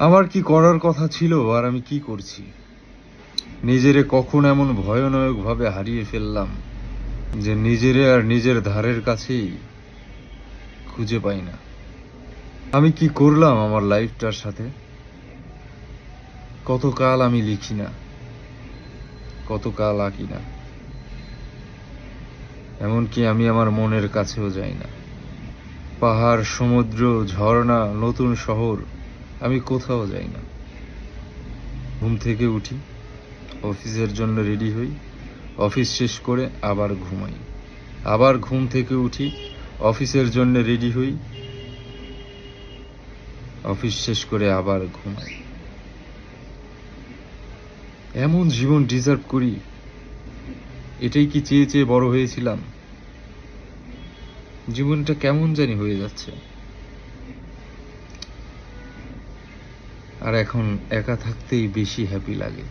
আমার কি করার কথা ছিল আর আমি কি করছি? নিজেরে কখন এমন ভয়ানক ভাবে হারিয়ে ফেললাম যে নিজেরে আর নিজের ধারের কাছেই খুঁজে পাই না। আমি কি করলাম আমার লাইফটার সাথে? কতকাল আমি লিখি না, কতকাল আঁকি না, এমনকি আমি আমার মনের কাছেও যাই না। পাহাড়, সমুদ্র, ঝর্ণা, নতুন শহর, আমি কোথাও যাই না। ঘুম থেকে উঠি, অফিসের জন্য রেডি হই, অফিস শেষ করে আবার ঘুমাই, আবার ঘুম থেকে উঠি, অফিসের জন্য রেডি হই, অফিস শেষ করে আবার ঘুমাই। এমন জীবন ডিজার্ভ করি? এটাই কি চেয়ে চেয়ে বড় হয়েছিলাম? জীবনটা কেমন জানি হয়ে যাচ্ছে। আর এখন একা থাকতেই বেশি হ্যাপি লাগে।